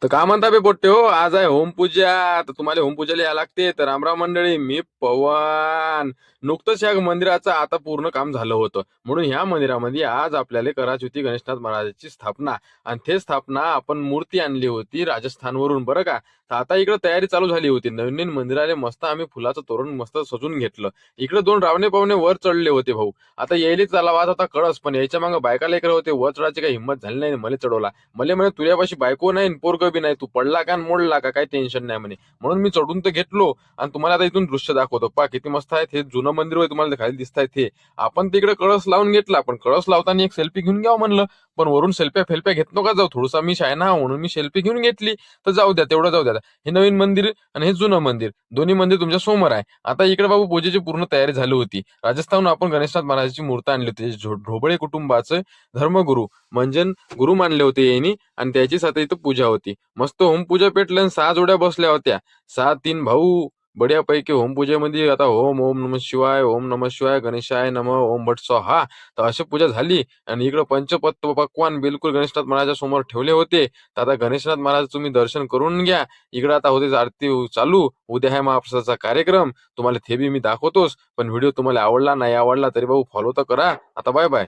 तर काय म्हणता बे पोट्टे हो, आज आहे होमपूजा. तर तुम्हाला होमपूजाला या लागते. तर रामराम मंडळी, मी पवन. नुकतंच या मंदिराचं आता पूर्ण काम झालं होतं, म्हणून ह्या मंदिरामध्ये आज आपल्याला करायची होती गणेशनाथ महाराजाची स्थापना. आणि ते स्थापना आपण मूर्ती आणली होती राजस्थानवरून, बरं का. तर आता इकडे तयारी चालू झाली होती. नवीन नवीन मंदिराला मस्त आम्ही फुलाचं तोरण मस्त सजून घेतलं. इकडे दोन रावणे पावणे वर चढले होते भाऊ. आता यायला चला वाज होता कळस, पण याच्या मागे बायका लेकर होते, वर चढायची काही हिंमत झाली नाही. मला चढवला. मले म्हणे तुझ्यापाशी बायको नाही पोरग बी नाही, तू पडला का मोडला का काही टेन्शन नाही म्हणे. म्हणून मी चढून तर घेतलो. आणि तुम्हाला आता इथून दृश्य दाखवतो, पा किती मस्त आहे. हे जुनं मंदिर होय, तुम्हाला खाली दिसत आहे ते. आपण तिकडे कळस लावून घेतला, पण कळस लावताना एक सेल्फी घेऊन घ्यावं म्हणलं. पण वरून सेल्फ्या फेल्फ्या घेत नका जाऊ, थोडसा मी शायना म्हणून मी सेल्फी घेऊन घेतली. तर जाऊ द्या, तेवढं जाऊ द्या. हे नवीन मंदिर आणि हे जुनं मंदिर, दोन्ही मंदिर तुमच्या समोर आहे. आता इकडे बाबू पूजेची पूर्ण तयारी झाली होती. राजस्थानहून आपण गणेशनाथ महाराजाची मूर्ती आणली होती. ढोबळे कुटुंबाचं धर्मगुरू म्हणजे गुरु मानले होते यांनी. आणि त्याचीच आता इथं पूजा होती. मस्त होमपूजा पेटलं आणि 6 जोड्या बसल्या होत्या. 6 3 भाऊ. बढियापैकी होमपूजेमध्ये आता ओम ओम नम शिवाय, ओम नम शिवाय, गणेशाय नम, ओम भट स्वाहा. तर अशी पूजा झाली. आणि इकडं पंचपत्त पक्वान बिलकुल गणेशनाथ महाराजा समोर ठेवले होते. तर आता गणेशनाथ महाराज तुम्ही दर्शन करून घ्या. इकडं आता होते आरती चालू. उद्या आहे महाप्रसादाचा कार्यक्रम, तुम्हाला ते बी मी दाखवतोच. पण व्हिडिओ तुम्हाला आवडला नाही आवडला तरी भाऊ फॉलो तर करा. आता बाय बाय.